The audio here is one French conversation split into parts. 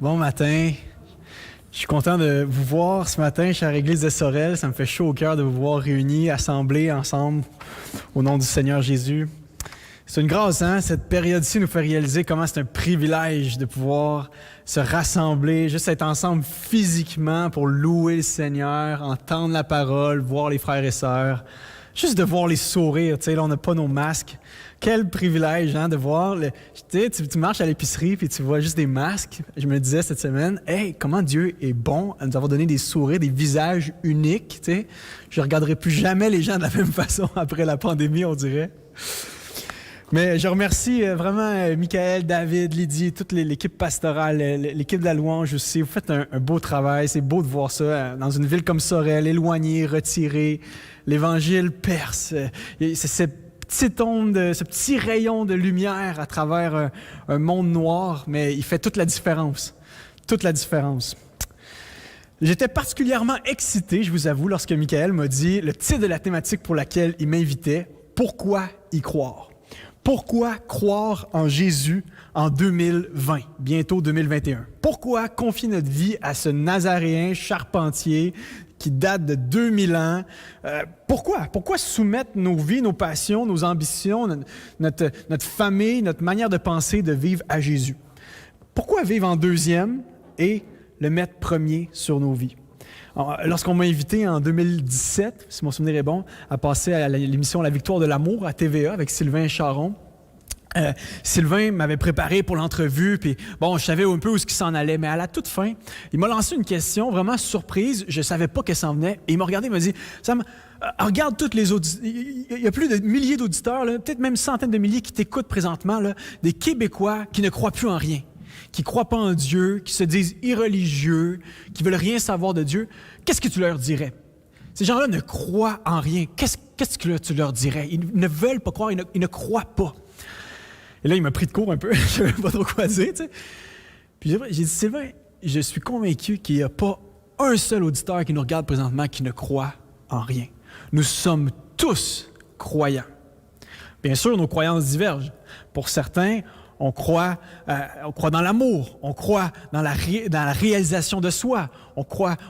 Bon matin. Je suis content de vous voir ce matin, chère Église de Sorel. Ça me fait chaud au cœur de vous voir réunis, assemblés ensemble au nom du Seigneur Jésus. C'est une grâce, hein? Cette période-ci nous fait réaliser comment c'est un privilège de pouvoir se rassembler, juste être ensemble physiquement pour louer le Seigneur, entendre la parole, voir les frères et sœurs, juste de voir les sourires. Tu sais, là, on n'a pas nos masques. Quel privilège, hein, de voir. Tu marches à l'épicerie puis tu vois juste des masques. Je me disais cette semaine, hey, comment Dieu est bon à nous avoir donné des sourires, des visages uniques. Tu sais, je ne regarderai plus jamais les gens de la même façon après la pandémie, on dirait. Mais je remercie vraiment Michael, David, Lydie, toute l'équipe pastorale, l'équipe de la louange aussi. Vous faites un beau travail. C'est beau de voir ça dans une ville comme Sorel, éloignée, retirée. L'Évangile perce. C'est ce petit rayon de lumière à travers un monde noir, mais il fait toute la différence. Toute la différence. J'étais particulièrement excité, je vous avoue, lorsque Michael m'a dit le titre de la thématique pour laquelle il m'invitait, « Pourquoi y croire ?» Pourquoi croire en Jésus en 2020, bientôt 2021? Pourquoi confier notre vie à ce Nazaréen charpentier qui date de 2000 ans? Pourquoi? Pourquoi soumettre nos vies, nos passions, nos ambitions, notre famille, notre manière de penser, de vivre à Jésus? Pourquoi vivre en deuxième et le mettre premier sur nos vies? Alors, lorsqu'on m'a invité en 2017, si mon souvenir est bon, à passer à l'émission La Victoire de l'amour à TVA avec Sylvain Charon, Sylvain m'avait préparé pour l'entrevue, puis bon, je savais un peu où il s'en allait, mais à la toute fin, il m'a lancé une question vraiment surprise, je ne savais pas qu'elle s'en venait, et il m'a regardé, il m'a dit « Sam, regarde toutes les auditeurs, il y a plus de milliers d'auditeurs, là, peut-être même centaines de milliers qui t'écoutent présentement, là, des Québécois qui ne croient plus en rien. » Qui ne croient pas en Dieu, qui se disent irreligieux, qui veulent rien savoir de Dieu, qu'est-ce que tu leur dirais? Ces gens-là ne croient en rien. Qu'est-ce que tu leur dirais? Ils ne veulent pas croire, ils ne croient pas. Et là, il m'a pris de court un peu, je ne savais pas trop quoi dire, tu sais. Puis j'ai dit, Sylvain, je suis convaincu qu'il n'y a pas un seul auditeur qui nous regarde présentement qui ne croit en rien. Nous sommes tous croyants. Bien sûr, nos croyances divergent. Pour certains, on croit dans l'amour, on croit dans la réalisation de soi,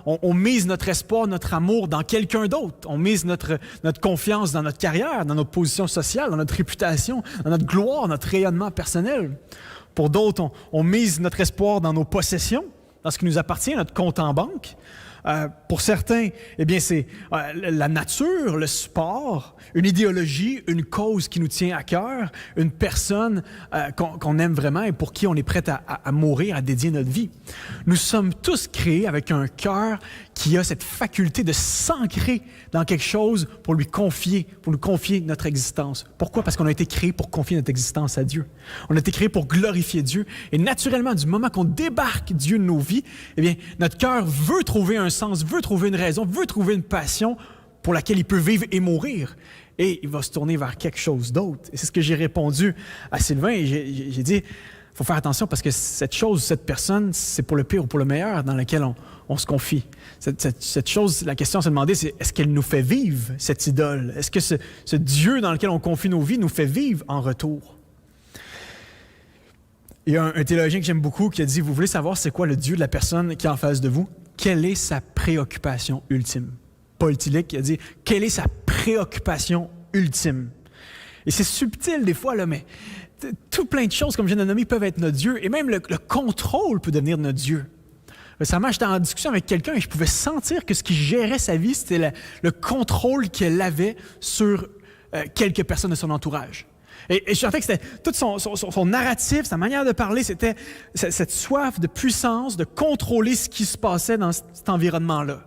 on mise notre espoir, notre amour dans quelqu'un d'autre, on mise notre confiance dans notre carrière, dans notre position sociale, dans notre réputation, dans notre gloire, notre rayonnement personnel. Pour d'autres, on mise notre espoir dans nos possessions, dans ce qui nous appartient, notre compte en banque. Pour certains, eh bien, c'est la nature, le sport, une idéologie, une cause qui nous tient à cœur, une personne qu'on aime vraiment et pour qui on est prêt à mourir, à dédier notre vie. Nous sommes tous créés avec un cœur qui a cette faculté de s'ancrer dans quelque chose pour lui confier notre existence. Pourquoi? Parce qu'on a été créés pour confier notre existence à Dieu. On a été créés pour glorifier Dieu. Et naturellement, du moment qu'on débarque Dieu de nos vies, eh bien, notre cœur veut trouver un sens, veut trouver une raison, veut trouver une passion pour laquelle il peut vivre et mourir. Et il va se tourner vers quelque chose d'autre. Et c'est ce que j'ai répondu à Sylvain. Et j'ai dit, il faut faire attention parce que cette personne, c'est pour le pire ou pour le meilleur dans lequel on se confie. Cette chose, la question à se demander, c'est est-ce qu'elle nous fait vivre, cette idole? Est-ce que ce Dieu dans lequel on confie nos vies nous fait vivre en retour? Il y a un théologien que j'aime beaucoup qui a dit, vous voulez savoir c'est quoi le Dieu de la personne qui est en face de vous? Quelle est sa préoccupation ultime? Paul Tillich a dit, quelle est sa préoccupation ultime? Et c'est subtil des fois, là, mais tout plein de choses, comme je viens de nommer, peuvent être notre Dieu. Et même le contrôle peut devenir notre Dieu. Récemment, j'étais en discussion avec quelqu'un et je pouvais sentir que ce qui gérait sa vie, c'était le contrôle qu'elle avait sur quelques personnes de son entourage. Et je sentais que c'était tout son narratif, sa manière de parler, c'était cette soif de puissance, de contrôler ce qui se passait dans cet environnement-là.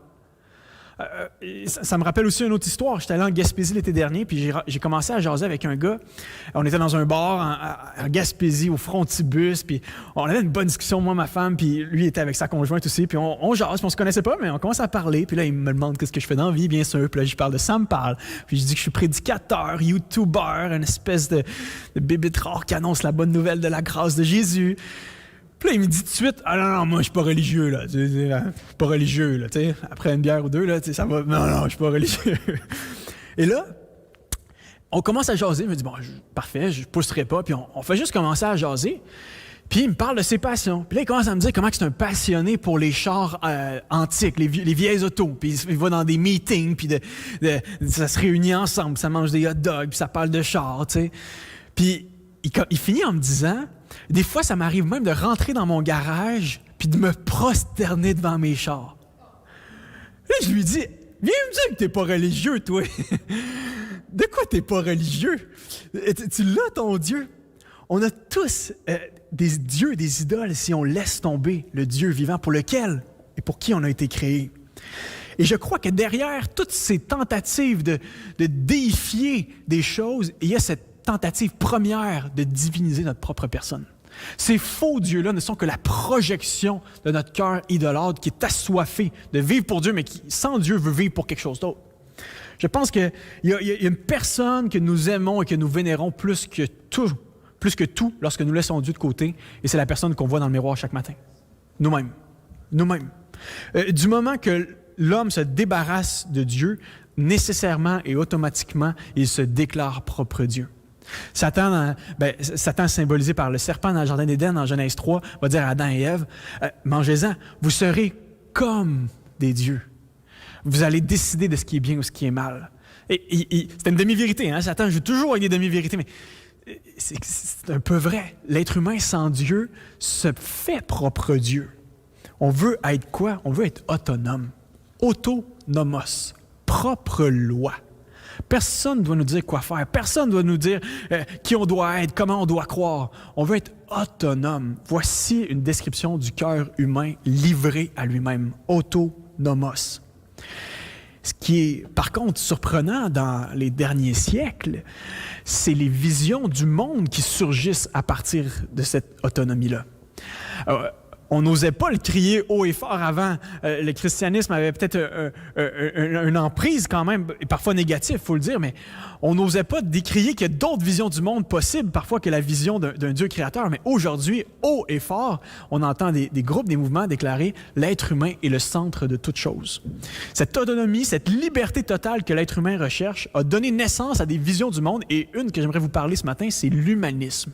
Ça me rappelle aussi une autre histoire. J'étais allé en Gaspésie l'été dernier, puis j'ai commencé à jaser avec un gars. On était dans un bar en Gaspésie, au Frontibus, puis on avait une bonne discussion, moi, ma femme, puis lui était avec sa conjointe aussi, puis on jase, puis on se connaissait pas, mais on commence à parler, puis là, il me demande qu'est-ce que je fais dans la vie, bien sûr, puis là, je parle de ça, me parle, puis je dis que je suis prédicateur, YouTuber, une espèce de bébé rare qui annonce la bonne nouvelle de la grâce de Jésus. Puis là, il me dit tout de suite, ah non, moi, je suis pas religieux, là. Je suis pas religieux, là, tu sais. Après une bière ou deux, là, ça va. Non, je suis pas religieux. Et là, on commence à jaser. Je me dis, bon, parfait, je pousserai pas. Puis on fait juste commencer à jaser. Puis il me parle de ses passions. Puis là, il commence à me dire comment c'est un passionné pour les chars antiques, les vieilles autos. Puis il va dans des meetings, puis ça se réunit ensemble, ça mange des hot dogs, puis ça parle de chars, tu sais. Puis il finit en me disant, des fois, ça m'arrive même de rentrer dans mon garage, puis de me prosterner devant mes chars. Là, je lui dis, viens me dire que t'es pas religieux, toi. De quoi t'es pas religieux? Tu l'as, ton Dieu. On a tous des dieux, des idoles, si on laisse tomber le Dieu vivant pour lequel et pour qui on a été créé. Et je crois que derrière toutes ces tentatives de déifier des choses, il y a cette tentative première de diviniser notre propre personne. Ces faux dieux-là ne sont que la projection de notre cœur idolâtre qui est assoiffé de vivre pour Dieu, mais qui, sans Dieu, veut vivre pour quelque chose d'autre. Je pense qu'il y a une personne que nous aimons et que nous vénérons plus que tout lorsque nous laissons Dieu de côté, et c'est la personne qu'on voit dans le miroir chaque matin. Nous-mêmes. Du moment que l'homme se débarrasse de Dieu, nécessairement et automatiquement, il se déclare propre Dieu. Satan, symbolisé par le serpent dans le jardin d'Éden, en Genèse 3, va dire à Adam et Ève, mangez-en, vous serez comme des dieux. Vous allez décider de ce qui est bien ou ce qui est mal. Et c'est une demi-vérité, hein? Satan joue toujours avec des demi-vérités, mais c'est un peu vrai. L'être humain sans Dieu se fait propre Dieu. On veut être quoi? On veut être autonome. Autonomos. Propre loi. Personne ne doit nous dire quoi faire. Personne ne doit nous dire qui on doit être, comment on doit croire. On veut être autonome. Voici une description du cœur humain livré à lui-même. Autonomos. Ce qui est, par contre, surprenant dans les derniers siècles, c'est les visions du monde qui surgissent à partir de cette autonomie-là. On n'osait pas le crier haut et fort avant. Le christianisme avait peut-être une emprise quand même, et parfois négative, il faut le dire, mais on n'osait pas décrier qu'il y a d'autres visions du monde possibles, parfois que la vision d'un Dieu créateur. Mais aujourd'hui, haut et fort, on entend des groupes, des mouvements déclarer « l'être humain est le centre de toute chose ». Cette autonomie, cette liberté totale que l'être humain recherche a donné naissance à des visions du monde, et une que j'aimerais vous parler ce matin, c'est l'humanisme.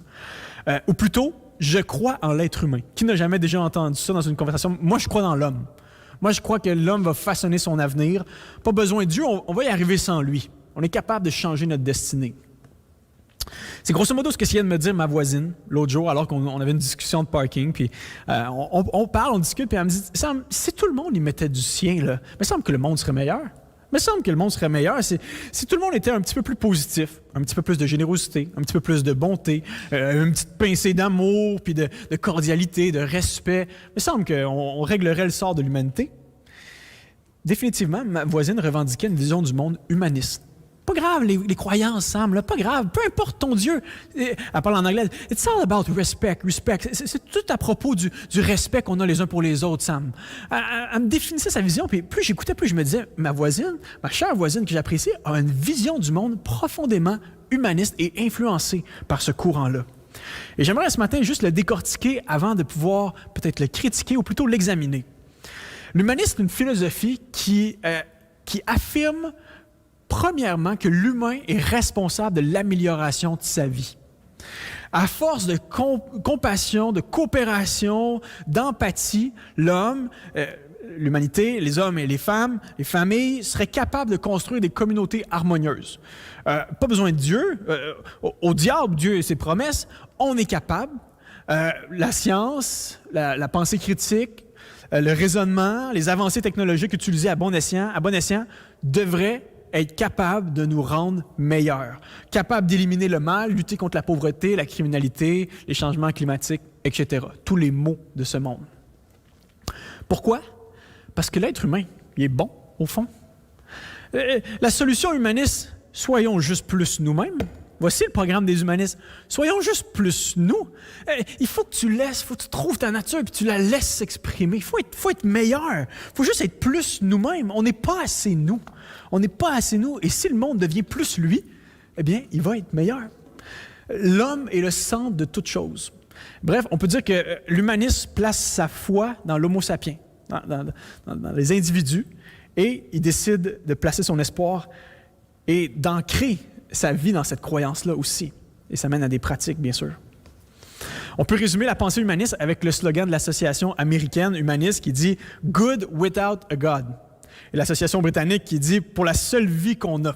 Ou plutôt, je crois en l'être humain. Qui n'a jamais déjà entendu ça dans une conversation? Moi, je crois dans l'homme. Moi, je crois que l'homme va façonner son avenir. Pas besoin de Dieu, on va y arriver sans lui. On est capable de changer notre destinée. C'est grosso modo ce que vient de me dire ma voisine l'autre jour, alors qu'on avait une discussion de parking. Puis on parle, on discute, puis elle me dit, si tout le monde y mettait du sien, là, il me semble que le monde serait meilleur. Il me semble que le monde serait meilleur si tout le monde était un petit peu plus positif, un petit peu plus de générosité, un petit peu plus de bonté, une petite pincée d'amour, puis de cordialité, de respect. Il me semble qu'on réglerait le sort de l'humanité. Définitivement, ma voisine revendiquait une vision du monde humaniste. Pas grave, les croyances, Sam, là, pas grave, peu importe ton Dieu. Elle parle en anglais. It's all about respect. C'est tout à propos du respect qu'on a les uns pour les autres, Sam. Elle me définissait sa vision, puis plus j'écoutais, plus je me disais, ma chère voisine que j'apprécie, a une vision du monde profondément humaniste et influencée par ce courant-là. Et j'aimerais ce matin juste le décortiquer avant de pouvoir peut-être le critiquer ou plutôt l'examiner. L'humanisme, c'est une philosophie qui affirme premièrement, que l'humain est responsable de l'amélioration de sa vie. À force de compassion, de coopération, d'empathie, l'homme, l'humanité, les hommes et les femmes, les familles seraient capables de construire des communautés harmonieuses. Pas besoin de Dieu. Au diable, Dieu et ses promesses, on est capable. La science, la pensée critique, le raisonnement, les avancées technologiques utilisées à bon escient devraient être capable de nous rendre meilleurs, capable d'éliminer le mal, lutter contre la pauvreté, la criminalité, les changements climatiques, etc. Tous les maux de ce monde. Pourquoi? Parce que l'être humain, il est bon, au fond. La solution humaniste, soyons juste plus nous-mêmes. Voici le programme des humanistes. Soyons juste plus nous. Il faut que tu trouves ta nature et tu la laisses s'exprimer. Il faut être meilleur. Il faut juste être plus nous-mêmes. On n'est pas assez nous. On n'est pas assez nous. Et si le monde devient plus lui, eh bien, il va être meilleur. L'homme est le centre de toute chose. Bref, on peut dire que l'humanisme place sa foi dans l'homo sapiens, dans les individus, et il décide de placer son espoir et d'ancrer sa vie dans cette croyance-là aussi. Et ça mène à des pratiques, bien sûr. On peut résumer la pensée humaniste avec le slogan de l'association américaine humaniste qui dit « Good without a God ». Et l'association britannique qui dit « Pour la seule vie qu'on a ».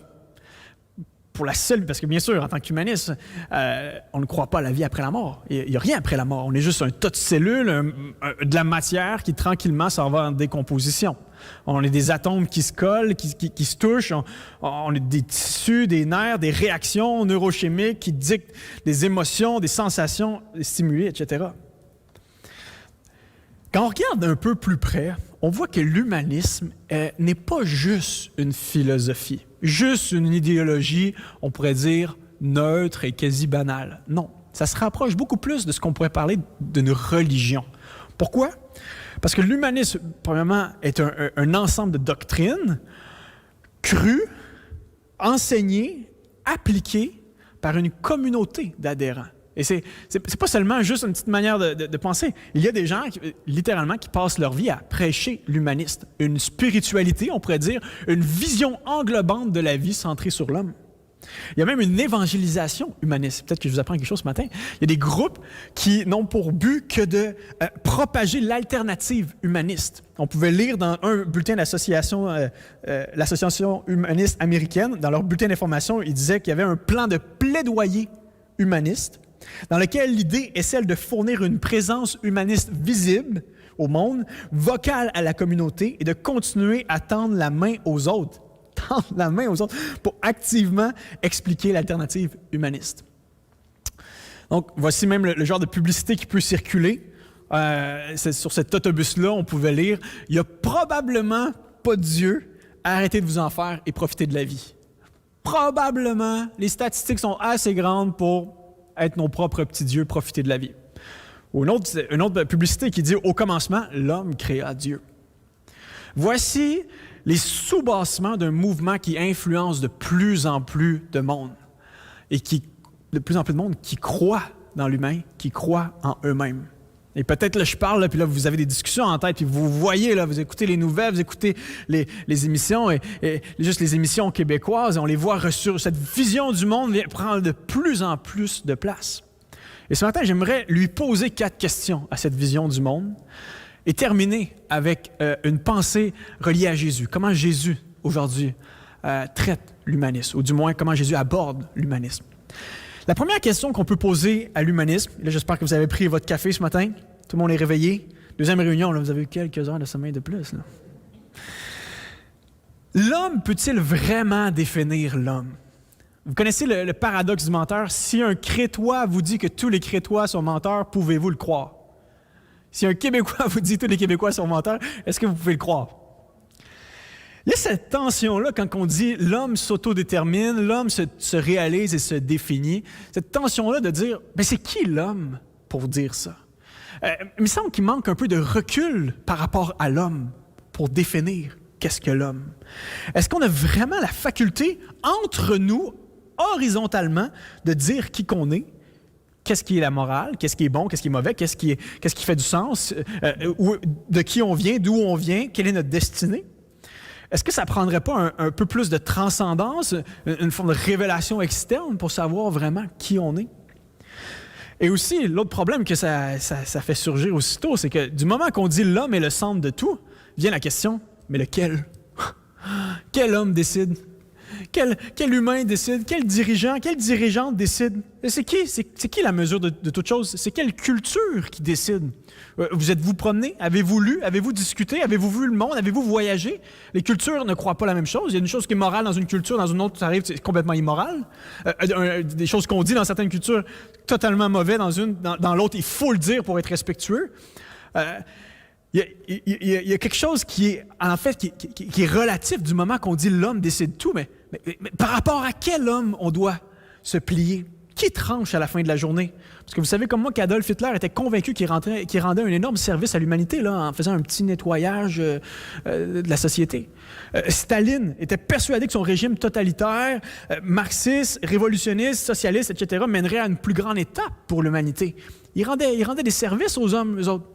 Pour la seule, parce que bien sûr, en tant qu'humaniste, on ne croit pas à la vie après la mort. Il n'y a rien après la mort. On est juste un tas de cellules, de la matière qui tranquillement s'en va en décomposition. On est des atomes qui se collent, qui se touchent. On est des tissus, des nerfs, des réactions neurochimiques qui dictent des émotions, des sensations stimulées, etc. Quand on regarde un peu plus près, on voit que l'humanisme n'est pas juste une philosophie, juste une idéologie, on pourrait dire, neutre et quasi banale. Non, ça se rapproche beaucoup plus de ce qu'on pourrait parler d'une religion. Pourquoi? Parce que l'humanisme, premièrement, est un ensemble de doctrines crues, enseignées, appliquées par une communauté d'adhérents. Et c'est pas seulement juste une petite manière de penser. Il y a des gens, littéralement, qui passent leur vie à prêcher l'humaniste. Une spiritualité, on pourrait dire, une vision englobante de la vie centrée sur l'homme. Il y a même une évangélisation humaniste. Peut-être que je vous apprends quelque chose ce matin. Il y a des groupes qui n'ont pour but que de propager l'alternative humaniste. On pouvait lire dans un bulletin d'association, l'Association humaniste américaine, dans leur bulletin d'information, ils disaient qu'il y avait un plan de plaidoyer humaniste dans lequel l'idée est celle de fournir une présence humaniste visible au monde, vocale à la communauté et de continuer à tendre la main aux autres. Tendre la main aux autres pour activement expliquer l'alternative humaniste. Donc, voici même le genre de publicité qui peut circuler. Sur cet autobus-là, on pouvait lire « Il n'y a probablement pas de Dieu, arrêtez de vous en faire et profitez de la vie. » Probablement, les statistiques sont assez grandes pour être nos propres petits dieux, profiter de la vie. Ou une autre publicité qui dit « Au commencement, l'homme créa Dieu. » Voici les sous-bassements d'un mouvement qui influence de plus en plus de monde et de plus en plus de monde qui croit dans l'humain, qui croit en eux-mêmes. Et peut-être là, je parle, là, puis là, vous avez des discussions en tête, puis vous voyez, là, vous écoutez les nouvelles, vous écoutez les émissions, et juste les émissions québécoises, et on les voit cette vision du monde prend de plus en plus de place. Et ce matin, j'aimerais lui poser 4 questions à cette vision du monde, et terminer avec une pensée reliée à Jésus. Comment Jésus, aujourd'hui, traite l'humanisme, ou du moins, comment Jésus aborde l'humanisme. La première question qu'on peut poser à l'humanisme, là j'espère que vous avez pris votre café ce matin, tout le monde est réveillé. Deuxième réunion, là, vous avez eu quelques heures de sommeil de plus. Là. L'homme peut-il vraiment définir l'homme? Vous connaissez le paradoxe du menteur? Si un Crétois vous dit que tous les Crétois sont menteurs, pouvez-vous le croire? Si un Québécois vous dit que tous les Québécois sont menteurs, est-ce que vous pouvez le croire? Il y a cette tension-là quand on dit l'homme s'autodétermine, l'homme se réalise et se définit. Cette tension-là de dire, mais c'est qui l'homme pour dire ça? Il me semble qu'il manque un peu de recul par rapport à l'homme pour définir qu'est-ce que l'homme. Est-ce qu'on a vraiment la faculté, entre nous, horizontalement, de dire qui qu'on est? Qu'est-ce qui est la morale? Qu'est-ce qui est bon? Qu'est-ce qui est mauvais? Qu'est-ce qui fait du sens? De qui on vient? D'où on vient? Quelle est notre destinée? Est-ce que ça ne prendrait pas un peu plus de transcendance, une forme de révélation externe pour savoir vraiment qui on est? Et aussi, l'autre problème que ça fait surgir aussitôt, c'est que du moment qu'on dit l'homme est le centre de tout, vient la question, mais lequel? Quel homme décide? Quel humain décide? Quel dirigeante décide? C'est qui la mesure de toute chose? C'est quelle culture qui décide? Vous êtes-vous promené? Avez-vous lu? Avez-vous discuté? Avez-vous vu le monde? Avez-vous voyagé? Les cultures ne croient pas la même chose. Il y a une chose qui est morale dans une culture, dans une autre, ça arrive, c'est complètement immoral. Des choses qu'on dit dans certaines cultures, totalement mauvais dans l'autre, il faut le dire pour être respectueux. Il y a quelque chose qui est, en fait, qui est relatif du moment qu'on dit l'homme décide tout, mais par rapport à quel homme on doit se plier? Qui tranche à la fin de la journée? Parce que vous savez comme moi qu'Adolf Hitler était convaincu qu'il rendait un énorme service à l'humanité là, en faisant un petit nettoyage de la société. Staline était persuadé que son régime totalitaire, marxiste, révolutionniste, socialiste, etc., mènerait à une plus grande étape pour l'humanité. Il rendait des services aux hommes, eux autres.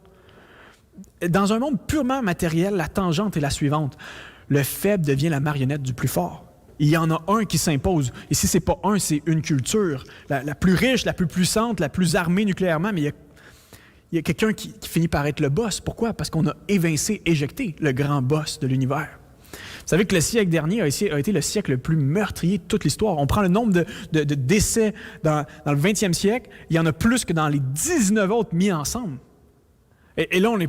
Dans un monde purement matériel, la tangente est la suivante. Le faible devient la marionnette du plus fort. Il y en a un qui s'impose. Et si ce n'est pas un, c'est une culture. La plus riche, la plus puissante, la plus armée nucléairement, mais il y a quelqu'un qui finit par être le boss. Pourquoi? Parce qu'on a éjecté le grand boss de l'univers. Vous savez que le siècle dernier a été le siècle le plus meurtrier de toute l'histoire. On prend le nombre de décès dans le 20e siècle, il y en a plus que dans les 19 autres mis ensemble. Et là, il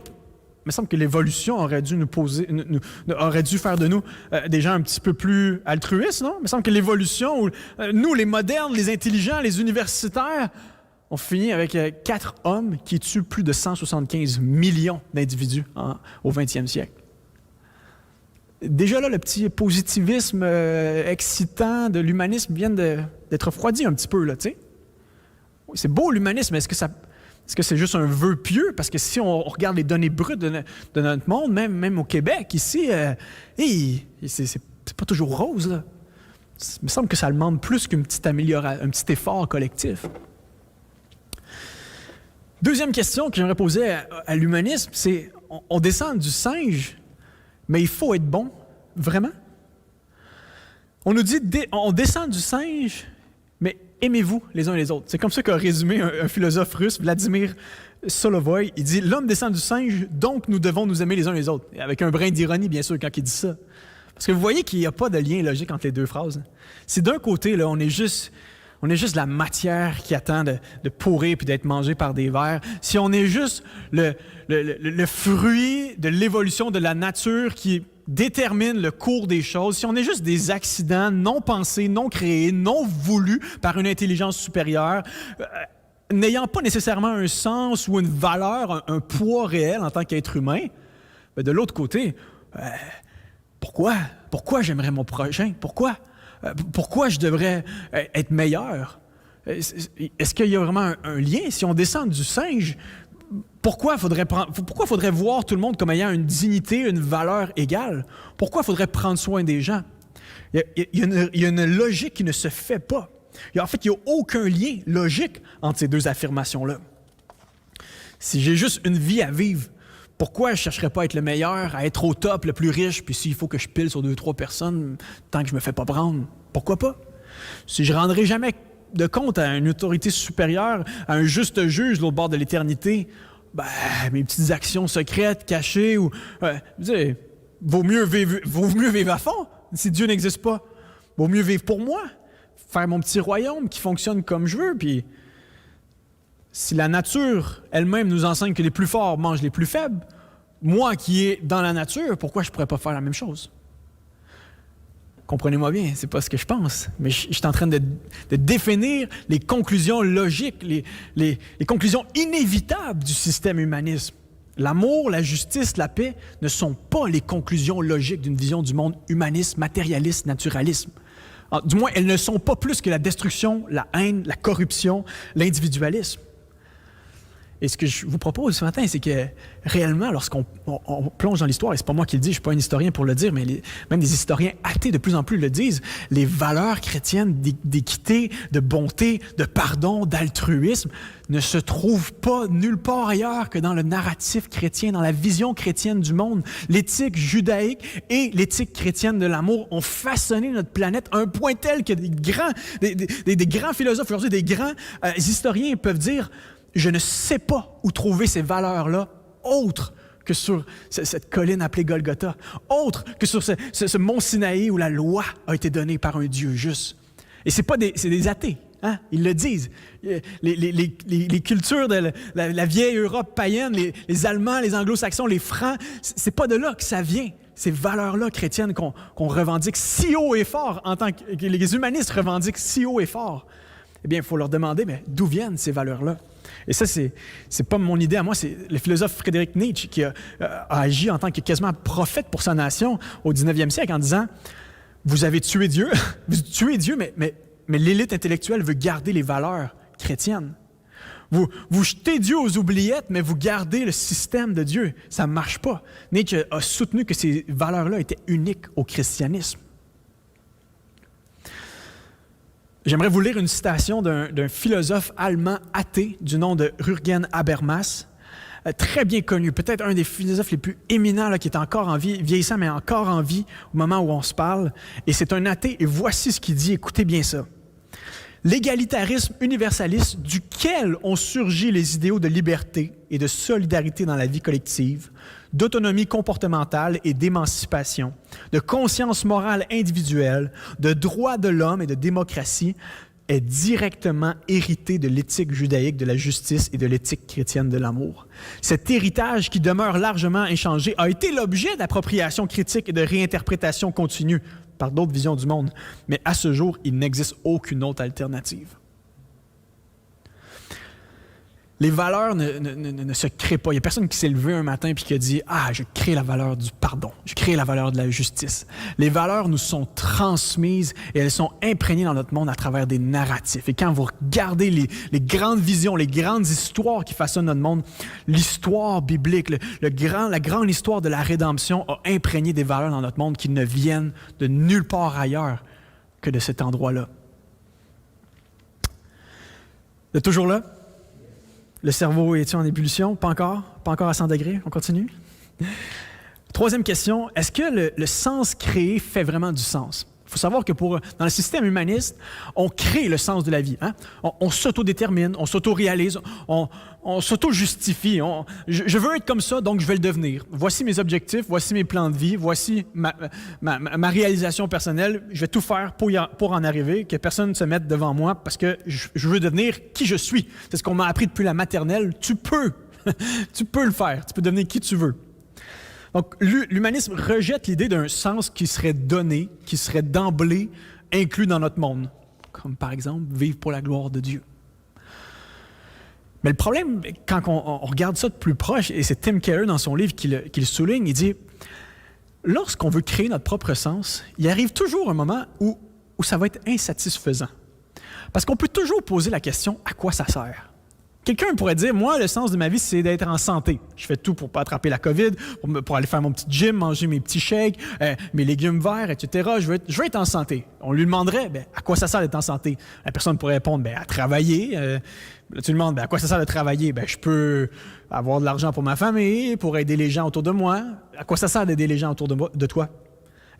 me semble que l'évolution aurait dû aurait dû faire de nous des gens un petit peu plus altruistes, non? Il me semble que l'évolution, nous, les modernes, les intelligents, les universitaires, on finit avec 4 hommes qui tuent plus de 175 millions d'individus au 20e siècle. Déjà là, le petit positivisme excitant de l'humanisme vient d'être refroidi un petit peu, là, tu sais. Oui, c'est beau l'humanisme, mais est-ce que c'est juste un vœu pieux? Parce que si on regarde les données brutes de notre monde, même au Québec, ici, c'est pas toujours rose, là. Il me semble que ça demande plus qu'une petite amélioration, un petit effort collectif. Deuxième question que j'aimerais poser à l'humanisme, c'est on descend du singe, mais il faut être bon, vraiment? On nous dit, on descend du singe, mais aimez-vous les uns les autres. C'est comme ça qu'a résumé un philosophe russe, Vladimir Solovoï. Il dit, l'homme descend du singe, donc nous devons nous aimer les uns les autres. Et avec un brin d'ironie, bien sûr, quand il dit ça. Parce que vous voyez qu'il n'y a pas de lien logique entre les deux phrases. C'est d'un côté, là, on est juste la matière qui attend de pourrir puis d'être mangée par des vers. Si on est juste le fruit de l'évolution de la nature qui détermine le cours des choses, si on est juste des accidents non pensés, non créés, non voulus par une intelligence supérieure, n'ayant pas nécessairement un sens ou une valeur, un poids réel en tant qu'être humain, bien de l'autre côté, pourquoi j'aimerais mon prochain? Pourquoi je devrais être meilleur? Est-ce qu'il y a vraiment un lien? Si on descend du singe, pourquoi faudrait voir tout le monde comme ayant une dignité, une valeur égale? Pourquoi faudrait prendre soin des gens? Il y a une logique qui ne se fait pas. En fait, il n'y a aucun lien logique entre ces deux affirmations-là. Si j'ai juste une vie à vivre, pourquoi je ne chercherais pas à être le meilleur, à être au top, le plus riche, puis s'il faut que je pile sur 2-3 personnes tant que je ne me fais pas prendre, pourquoi pas? Si je ne rendrai jamais de compte à une autorité supérieure, à un juste juge de l'autre bord de l'éternité, mes petites actions secrètes, cachées, vaut mieux vivre à fond si Dieu n'existe pas. Vaut mieux vivre pour moi, faire mon petit royaume qui fonctionne comme je veux, puis si la nature elle-même nous enseigne que les plus forts mangent les plus faibles, moi qui est dans la nature, pourquoi je ne pourrais pas faire la même chose? Comprenez-moi bien, c'est pas ce que je pense, mais je suis en train de définir les conclusions logiques, les conclusions inévitables du système humanisme. L'amour, la justice, la paix ne sont pas les conclusions logiques d'une vision du monde humaniste, matérialiste, naturalisme. Du moins, elles ne sont pas plus que la destruction, la haine, la corruption, l'individualisme. Et ce que je vous propose ce matin, c'est que réellement, lorsqu'on plonge dans l'histoire, et c'est pas moi qui le dis, je suis pas un historien pour le dire, mais même des historiens athées de plus en plus le disent, les valeurs chrétiennes d'équité, de bonté, de pardon, d'altruisme ne se trouvent pas nulle part ailleurs que dans le narratif chrétien, dans la vision chrétienne du monde. L'éthique judaïque et l'éthique chrétienne de l'amour ont façonné notre planète à un point tel que des grands philosophes, aujourd'hui des grands historiens peuvent dire: je ne sais pas où trouver ces valeurs-là, autre que sur cette colline appelée Golgotha, autre que sur ce mont Sinaï où la loi a été donnée par un Dieu juste. Et c'est des athées, hein? Ils le disent. Les cultures de la vieille Europe païenne, les Allemands, les Anglo-Saxons, les Francs, c'est pas de là que ça vient. Ces valeurs-là chrétiennes qu'on revendique si haut et fort, en tant que les humanistes revendiquent si haut et fort, eh bien, il faut leur demander, mais d'où viennent ces valeurs-là? Et ça, c'est pas mon idée à moi, c'est le philosophe Friedrich Nietzsche qui a agi en tant que quasiment prophète pour sa nation au 19e siècle en disant: vous avez tué Dieu, vous tuez Dieu, mais l'élite intellectuelle veut garder les valeurs chrétiennes. Vous jetez Dieu aux oubliettes, mais vous gardez le système de Dieu. Ça ne marche pas. Nietzsche a soutenu que ces valeurs-là étaient uniques au christianisme. J'aimerais vous lire une citation d'un philosophe allemand athée du nom de Jürgen Habermas, très bien connu, peut-être un des philosophes les plus éminents là, qui est encore en vie, vieillissant, mais encore en vie au moment où on se parle. Et c'est un athée, et voici ce qu'il dit, écoutez bien ça. L'égalitarisme universaliste duquel ont surgi les idéaux de liberté et de solidarité dans la vie collective, d'autonomie comportementale et d'émancipation, de conscience morale individuelle, de droits de l'homme et de démocratie, est directement hérité de l'éthique judaïque de la justice et de l'éthique chrétienne de l'amour. Cet héritage, qui demeure largement inchangé, a été l'objet d'appropriation critique et de réinterprétation continue par d'autres visions du monde, mais à ce jour, il n'existe aucune autre alternative. Les valeurs ne se créent pas. Il n'y a personne qui s'est levé un matin et qui a dit « Ah, je crée la valeur du pardon, je crée la valeur de la justice ». Les valeurs nous sont transmises et elles sont imprégnées dans notre monde à travers des narratifs. Et quand vous regardez les grandes visions, les grandes histoires qui façonnent notre monde, l'histoire biblique, la grande histoire de la rédemption a imprégné des valeurs dans notre monde qui ne viennent de nulle part ailleurs que de cet endroit-là. Vous êtes toujours là? Le cerveau est-il en ébullition? Pas encore? Pas encore à 100 degrés? On continue? Troisième question, est-ce que le sens créé fait vraiment du sens? Il faut savoir que dans le système humaniste, on crée le sens de la vie. Hein? On s'autodétermine, on s'auto-réalise, on s'auto-justifie. Je veux être comme ça, donc je vais le devenir. Voici mes objectifs, voici mes plans de vie, voici ma réalisation personnelle. Je vais tout faire pour en arriver, que personne ne se mette devant moi parce que je veux devenir qui je suis. C'est ce qu'on m'a appris depuis la maternelle. Tu peux le faire. Tu peux devenir qui tu veux. Donc, l'humanisme rejette l'idée d'un sens qui serait donné, qui serait d'emblée inclus dans notre monde, comme par exemple vivre pour la gloire de Dieu. Mais le problème, quand on regarde ça de plus proche, et c'est Tim Keller dans son livre qui le souligne, il dit « Lorsqu'on veut créer notre propre sens, il arrive toujours un moment où ça va être insatisfaisant. Parce qu'on peut toujours poser la question « À quoi ça sert? » Quelqu'un pourrait dire, moi, le sens de ma vie, c'est d'être en santé. Je fais tout pour ne pas attraper la COVID, pour aller faire mon petit gym, manger mes petits shakes, mes légumes verts, etc. Je veux être en santé. On lui demanderait, à quoi ça sert d'être en santé? La personne pourrait répondre, à travailler. Là, tu lui demandes, à quoi ça sert de travailler? Je peux avoir de l'argent pour ma famille, pour aider les gens autour de moi. À quoi ça sert d'aider les gens autour de toi?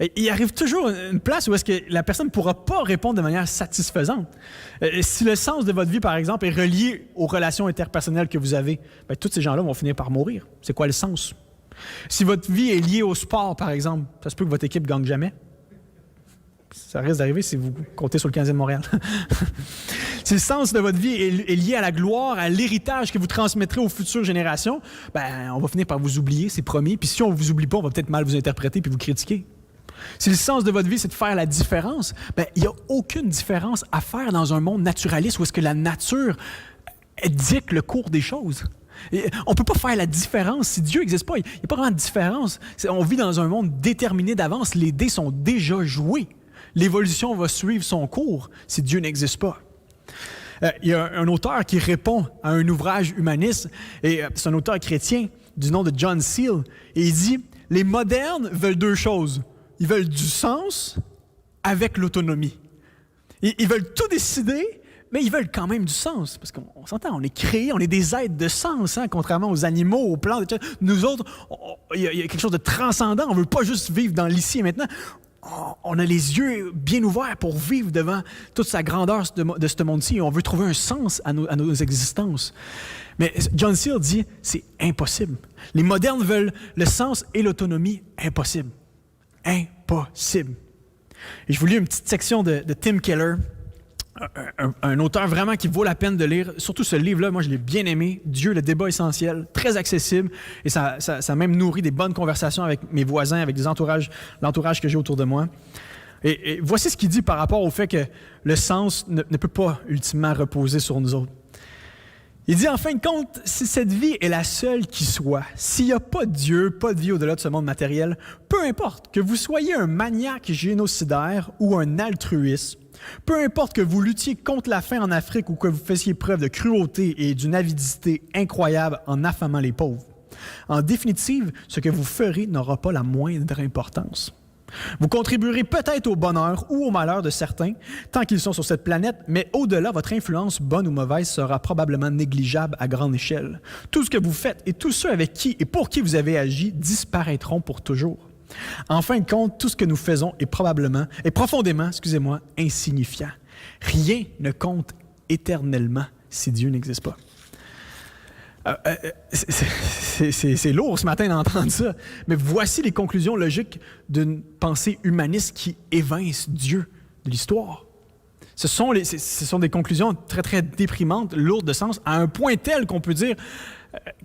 Et il arrive toujours une place où est-ce que la personne ne pourra pas répondre de manière satisfaisante. Si le sens de votre vie, par exemple, est relié aux relations interpersonnelles que vous avez, tous ces gens-là vont finir par mourir. C'est quoi le sens? Si votre vie est liée au sport, par exemple, ça se peut que votre équipe ne gagne jamais. Ça risque d'arriver si vous comptez sur le Canadien de Montréal. Si le sens de votre vie est lié à la gloire, à l'héritage que vous transmettrez aux futures générations, on va finir par vous oublier, c'est promis. Puis si on ne vous oublie pas, on va peut-être mal vous interpréter puis vous critiquer. Si le sens de votre vie, c'est de faire la différence, il n'y a aucune différence à faire dans un monde naturaliste où est-ce que la nature dicte le cours des choses. Et on ne peut pas faire la différence. Si Dieu n'existe pas, il n'y a pas vraiment de différence. On vit dans un monde déterminé d'avance. Les dés sont déjà joués. L'évolution va suivre son cours si Dieu n'existe pas. Il y a un auteur qui répond à un ouvrage humaniste, et c'est un auteur chrétien du nom de John Seale, et il dit « Les modernes veulent deux choses. Ils veulent du sens avec l'autonomie. Ils veulent tout décider, mais ils veulent quand même du sens. Parce qu'on s'entend, on est créés, on est des êtres de sens, contrairement aux animaux, aux plantes, etc. Nous autres, il y a quelque chose de transcendant. On ne veut pas juste vivre dans l'ici et maintenant. On a les yeux bien ouverts pour vivre devant toute sa grandeur de ce monde-ci. Et on veut trouver un sens à nos existences. Mais John Seale dit, c'est impossible. Les modernes veulent le sens et l'autonomie. Impossible. Impossible. Et je vous lis une petite section de Tim Keller, un auteur vraiment qui vaut la peine de lire. Surtout ce livre-là, moi je l'ai bien aimé. Dieu, le débat essentiel, très accessible. Et ça même nourrit des bonnes conversations avec mes voisins, avec l'entourage que j'ai autour de moi. Et voici ce qu'il dit par rapport au fait que le sens ne peut pas ultimement reposer sur nous autres. Il dit, en fin de compte, si cette vie est la seule qui soit, s'il n'y a pas de Dieu, pas de vie au-delà de ce monde matériel, peu importe que vous soyez un maniaque génocidaire ou un altruiste, peu importe que vous luttiez contre la faim en Afrique ou que vous fassiez preuve de cruauté et d'une avidité incroyable en affamant les pauvres, en définitive, ce que vous ferez n'aura pas la moindre importance. Vous contribuerez peut-être au bonheur ou au malheur de certains, tant qu'ils sont sur cette planète, mais au-delà, votre influence, bonne ou mauvaise, sera probablement négligeable à grande échelle. Tout ce que vous faites et tous ceux avec qui et pour qui vous avez agi disparaîtront pour toujours. En fin de compte, tout ce que nous faisons est profondément, insignifiant. Rien ne compte éternellement si Dieu n'existe pas. C'est lourd ce matin d'entendre ça, mais voici les conclusions logiques d'une pensée humaniste qui évince Dieu de l'histoire. Ce sont des conclusions très, très déprimantes, lourdes de sens, à un point tel qu'on peut dire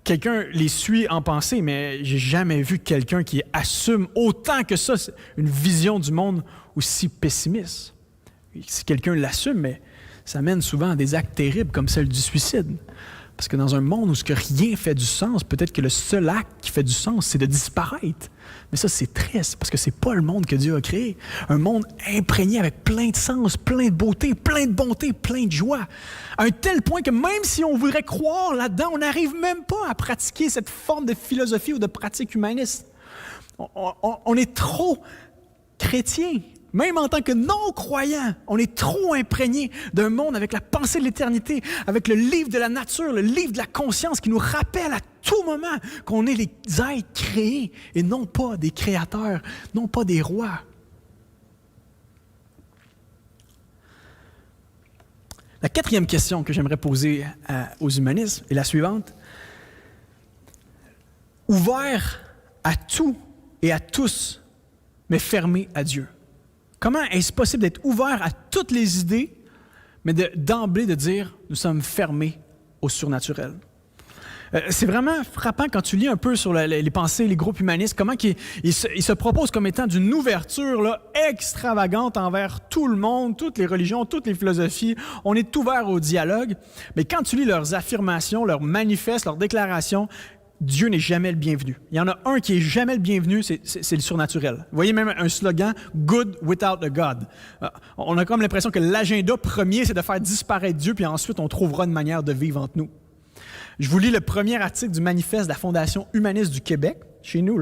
quelqu'un les suit en pensée, mais j'ai jamais vu quelqu'un qui assume autant que ça une vision du monde aussi pessimiste. Si quelqu'un l'assume, mais ça mène souvent à des actes terribles comme celle du suicide. Parce que dans un monde où rien fait du sens, peut-être que le seul acte qui fait du sens, c'est de disparaître. Mais ça, c'est triste, parce que c'est pas le monde que Dieu a créé. Un monde imprégné avec plein de sens, plein de beauté, plein de bonté, plein de joie. À un tel point que même si on voudrait croire là-dedans, on n'arrive même pas à pratiquer cette forme de philosophie ou de pratique humaniste. On est trop chrétien. Même en tant que non-croyant, on est trop imprégné d'un monde avec la pensée de l'éternité, avec le livre de la nature, le livre de la conscience qui nous rappelle à tout moment qu'on est les êtres créés et non pas des créateurs, non pas des rois. La quatrième question que j'aimerais poser aux humanistes est la suivante. Ouvert à tout et à tous, mais fermé à Dieu. Comment est-ce possible d'être ouvert à toutes les idées, mais d'emblée de dire « nous sommes fermés au surnaturel ». C'est vraiment frappant quand tu lis un peu sur les pensées, les groupes humanistes, comment ils se proposent comme étant d'une ouverture là, extravagante envers tout le monde, toutes les religions, toutes les philosophies. On est ouvert au dialogue, mais quand tu lis leurs affirmations, leurs manifestes, leurs déclarations, Dieu n'est jamais le bienvenu. Il y en a un qui est jamais le bienvenu, c'est le surnaturel. Vous voyez même un slogan « Good without a God ». On a comme l'impression que l'agenda premier, c'est de faire disparaître Dieu, puis ensuite on trouvera une manière de vivre entre nous. Je vous lis le premier article du manifeste de la Fondation humaniste du Québec, chez nous.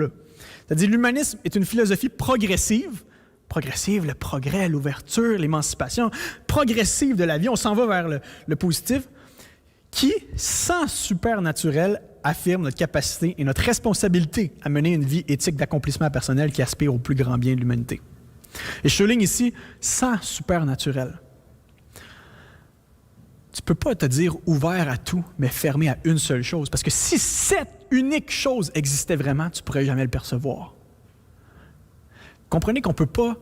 C'est-à-dire l'humanisme est une philosophie progressive, le progrès, l'ouverture, l'émancipation, progressive de la vie, on s'en va vers le positif, qui, sans supernaturel, affirme notre capacité et notre responsabilité à mener une vie éthique d'accomplissement personnel qui aspire au plus grand bien de l'humanité. Et je souligne ici, sans supernaturel. Tu ne peux pas te dire ouvert à tout, mais fermé à une seule chose. Parce que si cette unique chose existait vraiment, tu ne pourrais jamais le percevoir. Comprenez qu'on ne peut pas...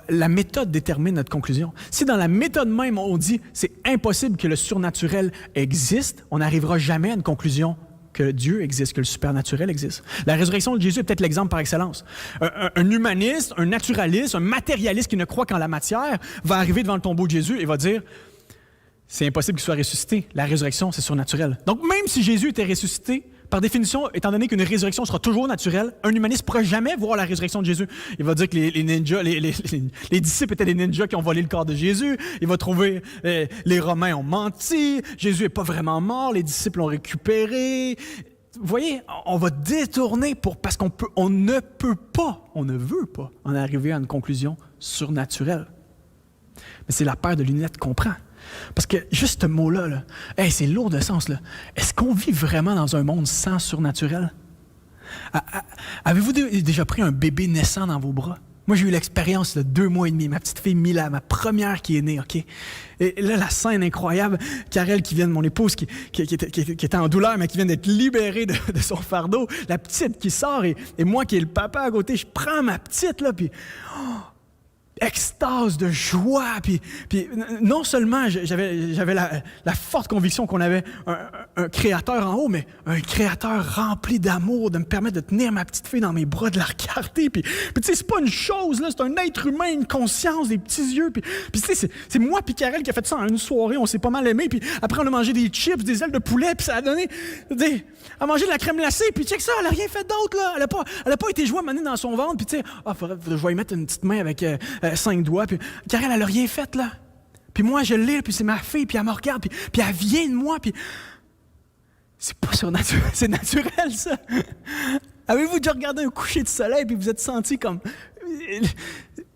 La méthode détermine notre conclusion. Si dans la méthode même, on dit c'est impossible que le surnaturel existe, on n'arrivera jamais à une conclusion que Dieu existe, que le supernaturel existe. La résurrection de Jésus est peut-être l'exemple par excellence. Un humaniste, un naturaliste, un matérialiste qui ne croit qu'en la matière va arriver devant le tombeau de Jésus et va dire c'est impossible qu'il soit ressuscité. La résurrection, c'est surnaturel. Donc, même si Jésus était ressuscité, par définition, étant donné qu'une résurrection sera toujours naturelle, un humaniste ne pourra jamais voir la résurrection de Jésus. Il va dire que les ninjas, les disciples étaient des ninjas qui ont volé le corps de Jésus. Il va trouver les Romains ont menti. Jésus n'est pas vraiment mort. Les disciples l'ont récupéré. Vous voyez, on va détourner parce on ne peut pas, on ne veut pas en arriver à une conclusion surnaturelle. Mais c'est la paire de lunettes qu'on prend. Parce que juste ce mot-là, c'est lourd de sens. Là. Est-ce qu'on vit vraiment dans un monde sans surnaturel? Avez-vous déjà pris un bébé naissant dans vos bras? Moi, j'ai eu l'expérience de 2 mois et demi. Ma petite fille Mila, ma première qui est née, OK? Et là, la scène incroyable, Karel qui vient de mon épouse, qui était en douleur, mais qui vient d'être libérée de son fardeau. La petite qui sort et moi qui est le papa à côté, je prends ma petite, là, puis... extase de joie, puis non seulement j'avais la forte conviction qu'on avait un créateur en haut, mais un créateur rempli d'amour, de me permettre de tenir ma petite fille dans mes bras, de la regarder, puis tu sais, c'est pas une chose, là, c'est un être humain, une conscience, des petits yeux, puis tu sais, c'est moi puis Karel qui a fait ça en une soirée, on s'est pas mal aimé, puis après on a mangé des chips, des ailes de poulet, puis ça a donné, à manger de la crème glacée, puis check ça, elle a rien fait d'autre, là, elle a pas été jouée à mener dans son ventre, puis tu sais, je vais y mettre une petite main avec 5 doigts, puis Karel, elle a rien fait, là. Puis moi, je l'ai, puis c'est ma fille, puis elle me regarde, puis elle vient de moi, puis c'est pas surnaturel, c'est naturel, ça. Avez-vous déjà regardé un coucher de soleil, puis vous êtes senti comme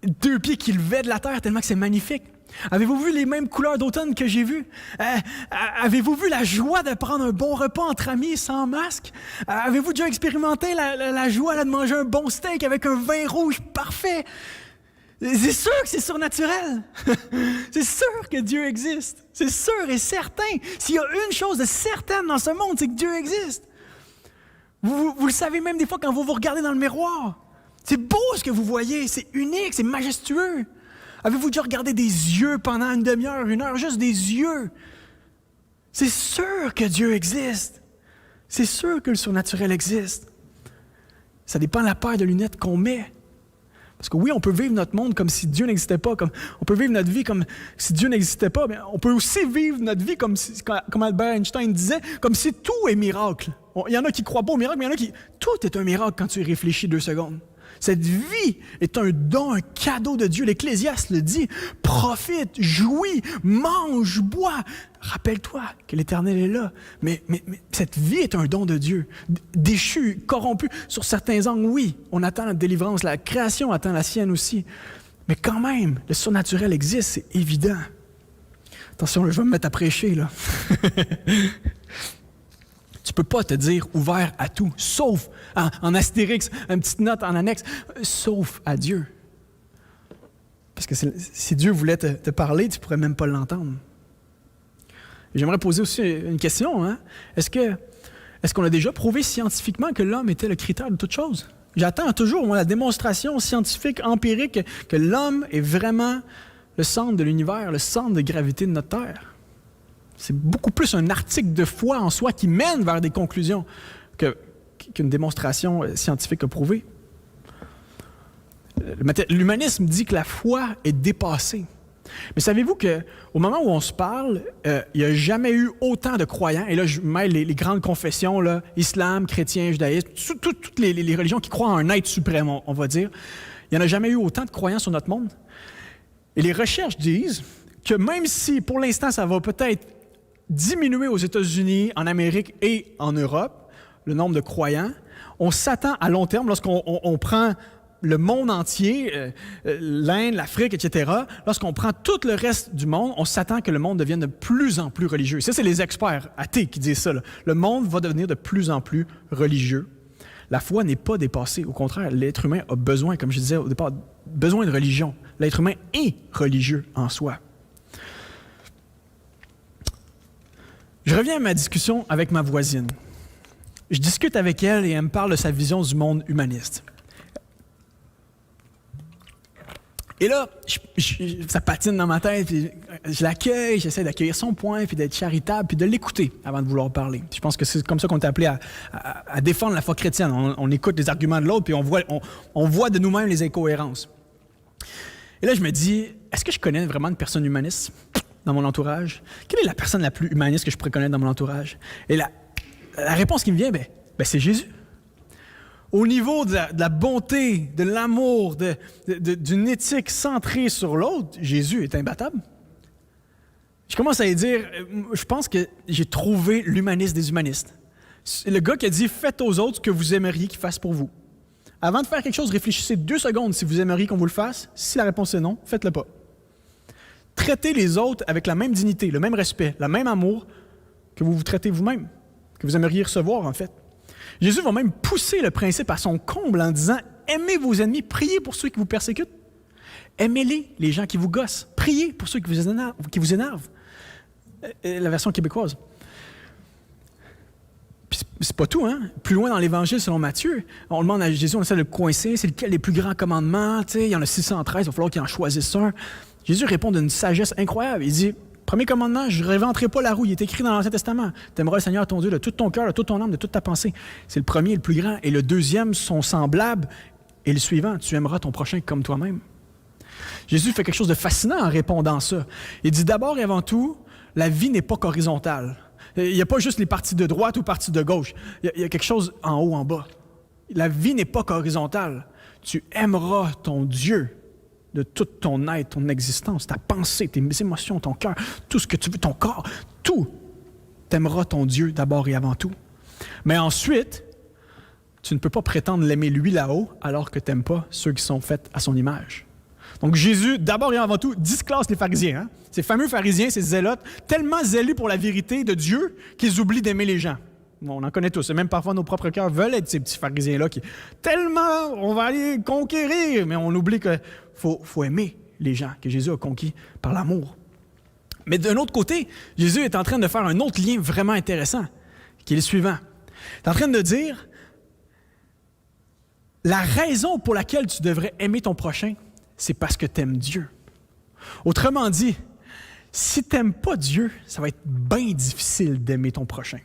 2 pieds qui levaient de la terre, tellement que c'est magnifique? Avez-vous vu les mêmes couleurs d'automne que j'ai vues? Avez-vous vu la joie de prendre un bon repas entre amis sans masque? Avez-vous déjà expérimenté la joie là, de manger un bon steak avec un vin rouge parfait? C'est sûr que c'est surnaturel. C'est sûr que Dieu existe. C'est sûr et certain. S'il y a une chose de certaine dans ce monde, c'est que Dieu existe. Vous le savez même des fois quand vous vous regardez dans le miroir. C'est beau ce que vous voyez, c'est unique, c'est majestueux. Avez-vous déjà regardé des yeux pendant une demi-heure, une heure, juste des yeux? C'est sûr que Dieu existe. C'est sûr que le surnaturel existe. Ça dépend de la paire de lunettes qu'on met. Parce que oui, on peut vivre notre monde comme si Dieu n'existait pas, on peut vivre notre vie comme si Dieu n'existait pas, mais on peut aussi vivre notre vie comme Albert Einstein disait, comme si tout est miracle. Il y en a qui ne croient pas au miracle, mais il y en a qui... Tout est un miracle quand tu y réfléchis 2 secondes. Cette vie est un don, un cadeau de Dieu. L'Ecclésiaste le dit. Profite, jouis, mange, bois. Rappelle-toi que l'Éternel est là. Mais cette vie est un don de Dieu. Déchu, corrompu. Sur certains angles, oui, on attend la délivrance. La création attend la sienne aussi. Mais quand même, le surnaturel existe, c'est évident. Attention, là, je vais me mettre à prêcher, là. Tu ne peux pas te dire ouvert à tout, sauf en astérix, une petite note en annexe, sauf à Dieu. Parce que si Dieu voulait te parler, tu ne pourrais même pas l'entendre. J'aimerais poser aussi une question. Hein? Est-ce qu'on a déjà prouvé scientifiquement que l'homme était le critère de toute chose? J'attends toujours, moi, la démonstration scientifique, empirique, que l'homme est vraiment le centre de l'univers, le centre de gravité de notre Terre. C'est beaucoup plus un article de foi en soi qui mène vers des conclusions qu'une démonstration scientifique a prouvé. L'humanisme dit que la foi est dépassée. Mais savez-vous qu'au moment où on se parle, il n'y a jamais eu autant de croyants, et là je mêle les grandes confessions, là, islam, chrétien, judaïsme, toutes les religions qui croient en un être suprême, on va dire, il n'y en a jamais eu autant de croyants sur notre monde. Et les recherches disent que même si pour l'instant ça va peut-être diminuer aux États-Unis, en Amérique et en Europe, le nombre de croyants, on s'attend à long terme, lorsqu'on prend le monde entier, l'Inde, l'Afrique, etc., lorsqu'on prend tout le reste du monde, on s'attend que le monde devienne de plus en plus religieux. Ça, c'est les experts athées qui disent ça. Là. Le monde va devenir de plus en plus religieux. La foi n'est pas dépassée. Au contraire, l'être humain a besoin, comme je disais au départ, besoin de religion. L'être humain est religieux en soi. Je reviens à ma discussion avec ma voisine. Je discute avec elle et elle me parle de sa vision du monde humaniste. Et là, ça patine dans ma tête, puis je l'accueille, j'essaie d'accueillir son point, puis d'être charitable, puis de l'écouter avant de vouloir parler. Je pense que c'est comme ça qu'on est appelé à défendre la foi chrétienne. On écoute les arguments de l'autre, puis on voit de nous-mêmes les incohérences. Et là, je me dis, est-ce que je connais vraiment une personne humaniste dans mon entourage? Quelle est la personne la plus humaniste que je pourrais connaître dans mon entourage? Et la réponse qui me vient, c'est Jésus. Au niveau de la bonté, de l'amour, d'une éthique centrée sur l'autre, Jésus est imbattable. Je commence à lui dire, je pense que j'ai trouvé l'humaniste des humanistes. Le gars qui a dit, faites aux autres ce que vous aimeriez qu'ils fassent pour vous. Avant de faire quelque chose, réfléchissez 2 secondes si vous aimeriez qu'on vous le fasse. Si la réponse est non, faites-le pas. Traitez les autres avec la même dignité, le même respect, le même amour que vous vous traitez vous-même, que vous aimeriez recevoir en fait. Jésus va même pousser le principe à son comble en disant « Aimez vos ennemis, priez pour ceux qui vous persécutent. Aimez-les, les gens qui vous gossent. Priez pour ceux qui vous énervent. » La version québécoise. Puis c'est pas tout, hein? Plus loin dans l'Évangile, selon Matthieu, on demande à Jésus, on essaie de le coincer, c'est lequel des plus grands commandements? Il y en a 613, il va falloir qu'il en choisisse un. Jésus répond d'une sagesse incroyable. Il dit, premier commandement, je ne réinventerai pas la roue. Il est écrit dans l'Ancien Testament. Tu aimeras le Seigneur ton Dieu de tout ton cœur, de toute ton âme, de toute ta pensée. C'est le premier et le plus grand. Et le deuxième sont semblables. Et le suivant, tu aimeras ton prochain comme toi-même. Jésus fait quelque chose de fascinant en répondant ça. Il dit d'abord et avant tout, la vie n'est pas qu'horizontale. Il n'y a pas juste les parties de droite ou parties de gauche. Il y a quelque chose en haut, en bas. La vie n'est pas qu'horizontale. Tu aimeras ton Dieu de toute ton être, ton existence, ta pensée, tes émotions, ton cœur, tout ce que tu veux, ton corps, tout. Tu aimeras ton Dieu d'abord et avant tout. Mais ensuite, tu ne peux pas prétendre l'aimer lui là-haut alors que tu n'aimes pas ceux qui sont faits à son image. Donc Jésus, d'abord et avant tout, disclasse les pharisiens. Hein? Ces fameux pharisiens, ces zélotes, tellement zélés pour la vérité de Dieu qu'ils oublient d'aimer les gens. On en connaît tous. Et même parfois, nos propres cœurs veulent être ces petits pharisiens-là qui, tellement, on va aller conquérir. Mais on oublie qu'il faut aimer les gens que Jésus a conquis par l'amour. Mais d'un autre côté, Jésus est en train de faire un autre lien vraiment intéressant, qui est le suivant. Il est en train de dire, la raison pour laquelle tu devrais aimer ton prochain, c'est parce que tu aimes Dieu. Autrement dit, si tu n'aimes pas Dieu, ça va être bien difficile d'aimer ton prochain.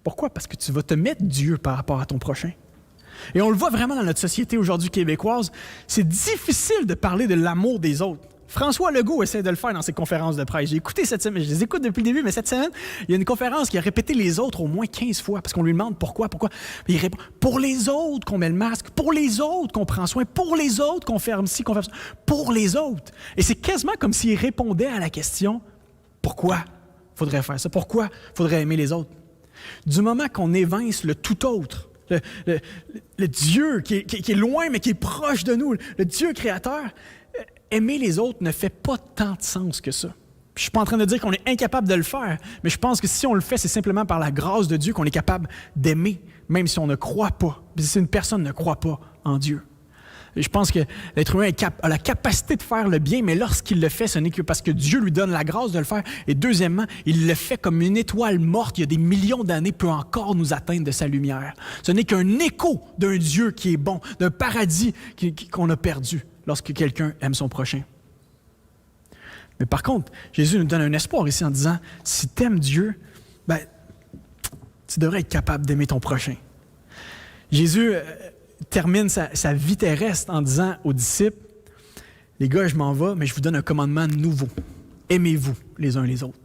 Pourquoi? Parce que tu vas te mettre Dieu par rapport à ton prochain. Et on le voit vraiment dans notre société aujourd'hui québécoise, c'est difficile de parler de l'amour des autres. François Legault essaie de le faire dans ses conférences de presse. J'ai écouté cette semaine, je les écoute depuis le début, mais cette semaine, il y a une conférence qui a répété les autres au moins 15 fois, parce qu'on lui demande pourquoi. Il répond, pour les autres qu'on met le masque, pour les autres qu'on prend soin, pour les autres qu'on ferme ci, qu'on ferme ça, pour les autres. Et c'est quasiment comme s'il répondait à la question, pourquoi il faudrait faire ça? Pourquoi il faudrait aimer les autres? Du moment qu'on évince le tout autre, le Dieu qui est loin mais qui est proche de nous, le Dieu créateur, aimer les autres ne fait pas tant de sens que ça. Puis je ne suis pas en train de dire qu'on est incapable de le faire, mais je pense que si on le fait, c'est simplement par la grâce de Dieu qu'on est capable d'aimer, même si on ne croit pas, si une personne ne croit pas en Dieu. Et je pense que l'être humain a la capacité de faire le bien, mais lorsqu'il le fait, ce n'est que parce que Dieu lui donne la grâce de le faire. Et deuxièmement, il le fait comme une étoile morte, il y a des millions d'années, peut encore nous atteindre de sa lumière. Ce n'est qu'un écho d'un Dieu qui est bon, d'un paradis qu'on a perdu lorsque quelqu'un aime son prochain. Mais par contre, Jésus nous donne un espoir ici en disant, si tu aimes Dieu, tu devrais être capable d'aimer ton prochain. Jésus termine sa vie terrestre en disant aux disciples, les gars, je m'en vais, mais je vous donne un commandement nouveau. Aimez-vous les uns les autres.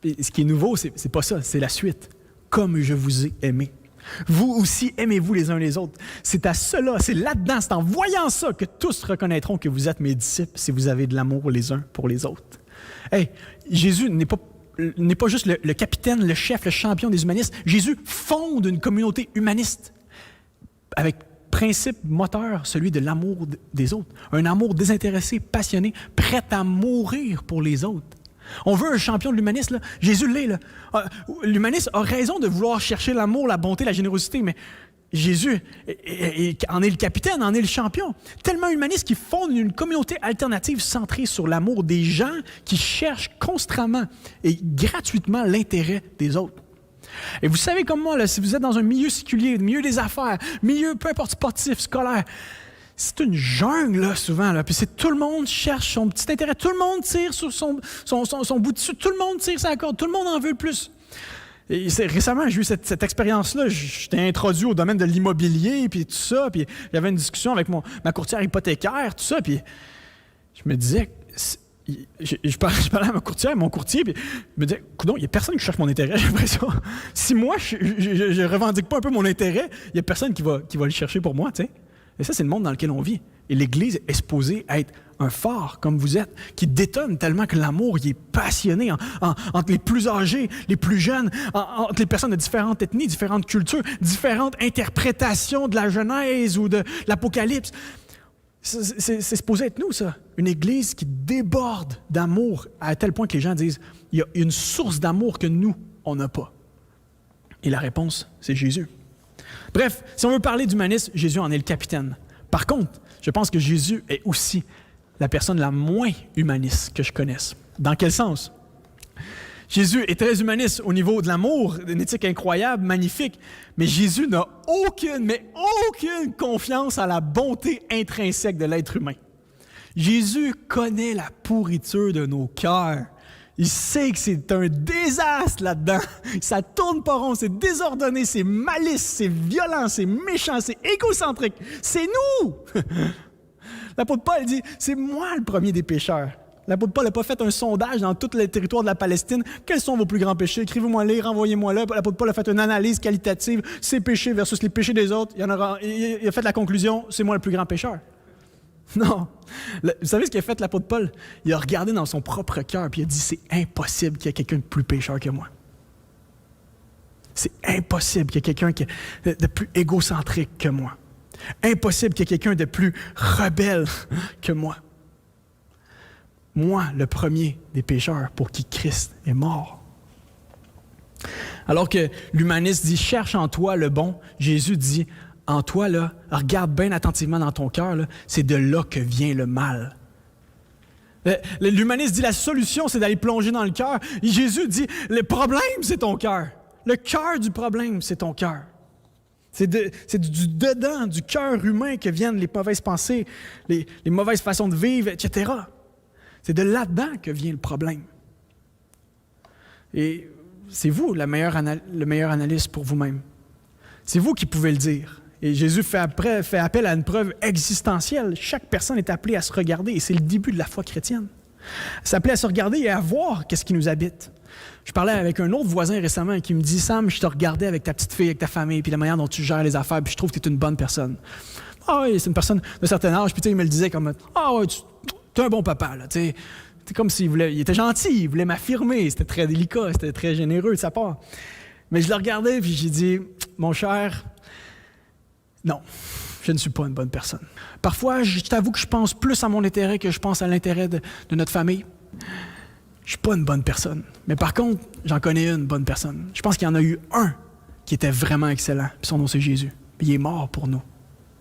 Et ce qui est nouveau, c'est pas ça, c'est la suite. Comme je vous ai aimé. Vous aussi, aimez-vous les uns les autres. C'est à cela, c'est là-dedans, c'est en voyant ça que tous reconnaîtront que vous êtes mes disciples si vous avez de l'amour les uns pour les autres. Hey, Jésus n'est pas juste le capitaine, le chef, le champion des humanistes. Jésus fonde une communauté humaniste avec principe moteur, celui de l'amour des autres. Un amour désintéressé, passionné, prêt à mourir pour les autres. On veut un champion de l'humanisme, là. Jésus l'est. Là. L'humaniste a raison de vouloir chercher l'amour, la bonté, la générosité, mais Jésus en est le capitaine, en est le champion. Tellement humaniste qu'il fonde une communauté alternative centrée sur l'amour des gens qui cherchent constamment et gratuitement l'intérêt des autres. Et vous savez comme moi, là, si vous êtes dans un milieu séculier, milieu des affaires, milieu peu importe sportif, scolaire, c'est une jungle là, souvent. Là. Puis tout le monde cherche son petit intérêt. Tout le monde tire sur son bout de dessus. Tout le monde tire sa corde. Tout le monde en veut le plus. Et récemment, j'ai eu cette expérience-là. J'étais introduit au domaine de l'immobilier, puis tout ça. Puis il y avait une discussion avec ma courtière hypothécaire, tout ça. Puis je me disais... Je parlais à mon courtier, puis il me disait, coudonc, il n'y a personne qui cherche mon intérêt, j'ai l'impression. Si moi, je ne revendique pas un peu mon intérêt, il n'y a personne qui va le chercher pour moi, tu sais. Et ça, c'est le monde dans lequel on vit. Et l'Église est supposée être un phare, comme vous êtes, qui détonne tellement que l'amour, il est passionné entre les plus âgés, les plus jeunes, entre les personnes de différentes ethnies, différentes cultures, différentes interprétations de la Genèse ou de l'Apocalypse. C'est supposé être nous, ça. Une Église qui déborde d'amour à tel point que les gens disent il y a une source d'amour que nous, on n'a pas. Et la réponse, c'est Jésus. Bref, si on veut parler d'humanisme, Jésus en est le capitaine. Par contre, je pense que Jésus est aussi la personne la moins humaniste que je connaisse. Dans quel sens? Jésus est très humaniste au niveau de l'amour, d'une éthique incroyable, magnifique, mais Jésus n'a aucune confiance à la bonté intrinsèque de l'être humain. Jésus connaît la pourriture de nos cœurs. Il sait que c'est un désastre là-dedans. Ça tourne pas rond, c'est désordonné, c'est malice, c'est violent, c'est méchant, c'est égocentrique. C'est nous! L'apôtre Paul dit, c'est moi le premier des pécheurs. L'apôtre Paul n'a pas fait un sondage dans tout le territoire de la Palestine. Quels sont vos plus grands péchés? Écrivez-moi-les, renvoyez-moi là. L'apôtre Paul a fait une analyse qualitative, ses péchés versus les péchés des autres. Il a fait la conclusion, c'est moi le plus grand pécheur. Non. Vous savez ce qu'a fait l'apôtre Paul? Il a regardé dans son propre cœur et il a dit, c'est impossible qu'il y ait quelqu'un de plus pécheur que moi. C'est impossible qu'il y ait quelqu'un de plus égocentrique que moi. Impossible qu'il y ait quelqu'un de plus rebelle que moi. Moi, le premier des pécheurs pour qui Christ est mort. Alors que l'humaniste dit « cherche en toi le bon », Jésus dit « en toi, là, regarde bien attentivement dans ton cœur, là, c'est de là que vient le mal. » L'humaniste dit « la solution, c'est d'aller plonger dans le cœur ». Jésus dit « le problème, c'est ton cœur. Le cœur du problème, c'est ton cœur. » C'est du dedans, du cœur humain que viennent les mauvaises pensées, les mauvaises façons de vivre, etc. C'est de là-dedans que vient le problème. Et c'est vous le meilleur analyste pour vous-même. C'est vous qui pouvez le dire. Et Jésus fait appel à une preuve existentielle. Chaque personne est appelée à se regarder, et c'est le début de la foi chrétienne. S'appeler à se regarder et à voir qu'est-ce qui nous habite. Je parlais avec un autre voisin récemment qui me dit « Sam, je te regardais avec ta petite fille, avec ta famille, puis la manière dont tu gères les affaires, puis je trouve que tu es une bonne personne. » Ah oui, c'est une personne d'un certain âge, puis il me le disait comme « Ah ouais, tu es un bon papa, là, tu sais. » C'est comme s'il voulait, il était gentil, il voulait m'affirmer, c'était très délicat, c'était très généreux de sa part. Mais je le regardais, puis j'ai dit « Mon cher, non, je ne suis pas une bonne personne. Parfois, je t'avoue que je pense plus à mon intérêt que je pense à l'intérêt de notre famille. Je ne suis pas une bonne personne. Mais par contre, j'en connais une bonne personne. Je pense qu'il y en a eu un qui était vraiment excellent, puis son nom c'est Jésus. Puis il est mort pour nous.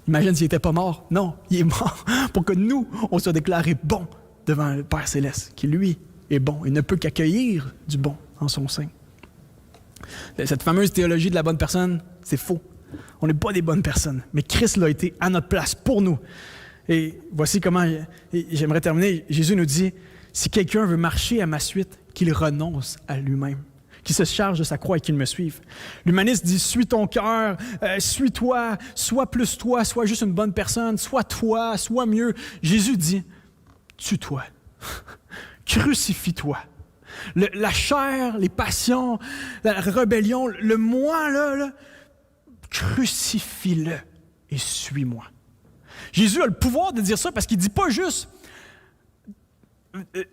Imagine s'il n'était pas mort. Non, il est mort pour que nous, on soit déclarés bons devant le Père Céleste, qui lui est bon. Il ne peut qu'accueillir du bon en son sein. Cette fameuse théologie de la bonne personne, c'est faux. On n'est pas des bonnes personnes, mais Christ l'a été à notre place pour nous. Et voici comment, j'aimerais terminer, Jésus nous dit, si quelqu'un veut marcher à ma suite, qu'il renonce à lui-même, qu'il se charge de sa croix et qu'il me suive. L'humaniste dit, suis ton cœur, suis-toi, sois plus toi, sois juste une bonne personne, sois toi, sois mieux. Jésus dit, tue-toi, crucifie-toi. La chair, les passions, la rébellion, le moi, là, crucifie-le et suis-moi. Jésus a le pouvoir de dire ça parce qu'il ne dit pas juste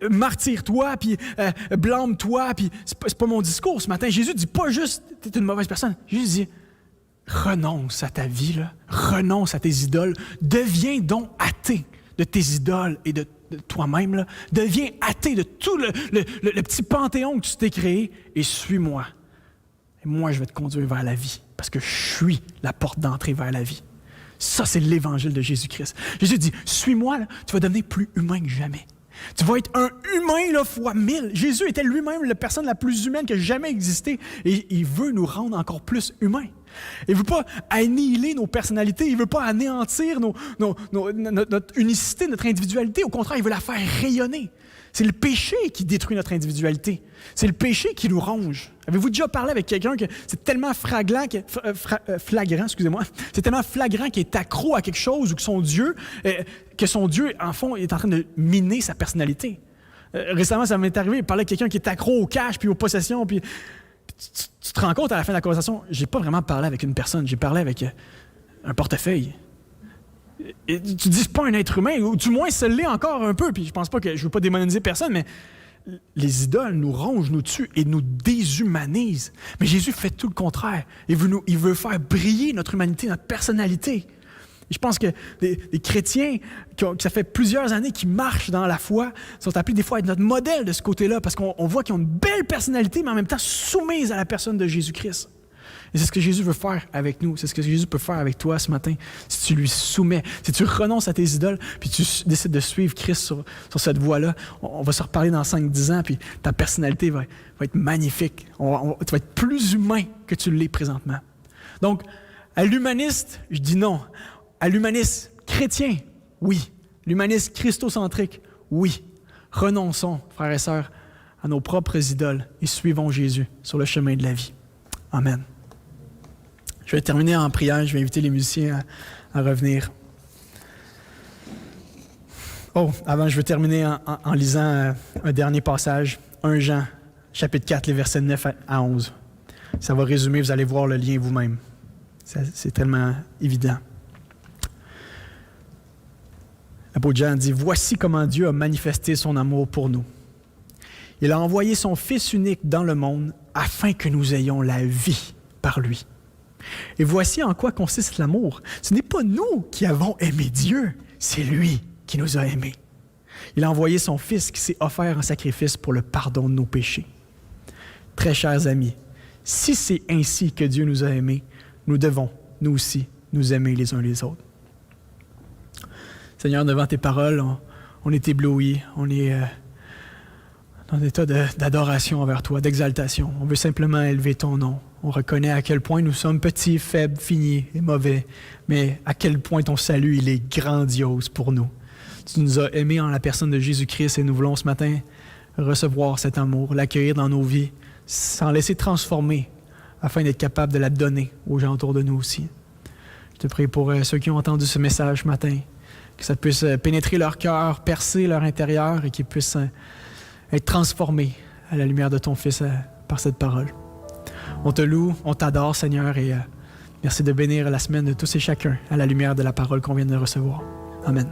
martyre-toi, puis blâme-toi, puis c'est pas mon discours ce matin. Jésus ne dit pas juste t'es une mauvaise personne. Jésus dit renonce à ta vie, là, renonce à tes idoles, deviens donc athée de tes idoles et de toi-même, là. Deviens athée de tout le petit panthéon que tu t'es créé et suis-moi. Et moi, je vais te conduire vers la vie parce que je suis la porte d'entrée vers la vie. Ça, c'est l'évangile de Jésus-Christ. Jésus dit, suis-moi, là, tu vas devenir plus humain que jamais. Tu vas être un humain là, fois 1000. Jésus était lui-même la personne la plus humaine qui a jamais existé et il veut nous rendre encore plus humains. Il ne veut pas annihiler nos personnalités, il ne veut pas anéantir notre unicité, notre individualité. Au contraire, il veut la faire rayonner. C'est le péché qui détruit notre individualité. C'est le péché qui nous ronge. Avez-vous déjà parlé avec quelqu'un que c'est tellement flagrant, c'est tellement flagrant qu'il est accro à quelque chose ou que son Dieu, en fond, est en train de miner sa personnalité. Récemment, ça m'est arrivé, il parlait de quelqu'un qui est accro au cash puis aux possessions, puis tu te rends compte à la fin de la conversation, j'ai pas vraiment parlé avec une personne, j'ai parlé avec un portefeuille. Et tu dis, c'est pas un être humain, ou du moins, ça l'est encore un peu, puis je pense pas que je veux pas démoniser personne, mais les idoles nous rongent, nous tuent et nous déshumanisent. Mais Jésus fait tout le contraire. Il veut faire briller notre humanité, notre personnalité. Et je pense que des chrétiens, que ça fait plusieurs années qu'ils marchent dans la foi, sont appelés des fois à être notre modèle de ce côté-là, parce qu'on voit qu'ils ont une belle personnalité, mais en même temps soumise à la personne de Jésus-Christ. Et c'est ce que Jésus veut faire avec nous. C'est ce que Jésus peut faire avec toi ce matin. Si tu lui soumets, si tu renonces à tes idoles, puis tu décides de suivre Christ sur cette voie-là, on va se reparler dans 5-10 ans, puis ta personnalité va être magnifique. Tu vas être plus humain que tu l'es présentement. Donc, à l'humaniste, je dis non. À l'humaniste chrétien, oui. L'humaniste christocentrique, oui. Renonçons, frères et sœurs, à nos propres idoles et suivons Jésus sur le chemin de la vie. Amen. Je vais terminer en prière. Je vais inviter les musiciens à revenir. Avant, je vais terminer en lisant un dernier passage. 1 Jean, chapitre 4, les versets 9 à 11. Ça va résumer, vous allez voir le lien vous-même. C'est tellement évident. L'apôtre Jean dit « Voici comment Dieu a manifesté son amour pour nous. Il a envoyé son Fils unique dans le monde afin que nous ayons la vie par lui. Et voici en quoi consiste l'amour. Ce n'est pas nous qui avons aimé Dieu, c'est lui qui nous a aimés. Il a envoyé son Fils qui s'est offert en sacrifice pour le pardon de nos péchés. Très chers amis, Si c'est ainsi que Dieu nous a aimés, nous devons, nous aussi, nous aimer les uns les autres. Seigneur, devant tes paroles, on est ébloui, on est dans un état d'adoration envers toi, d'exaltation. On veut simplement élever ton nom. On reconnaît à quel point nous sommes petits, faibles, finis et mauvais, mais à quel point ton salut, il est grandiose pour nous. Tu nous as aimés en la personne de Jésus-Christ et nous voulons ce matin recevoir cet amour, l'accueillir dans nos vies, s'en laisser transformer afin d'être capable de la donner aux gens autour de nous aussi. Je te prie pour ceux qui ont entendu ce message ce matin, que ça puisse pénétrer leur cœur, percer leur intérieur et qu'ils puissent être transformés à la lumière de ton Fils par cette parole. On te loue, on t'adore, Seigneur, et merci de bénir la semaine de tous et chacun à la lumière de la parole qu'on vient de recevoir. Amen.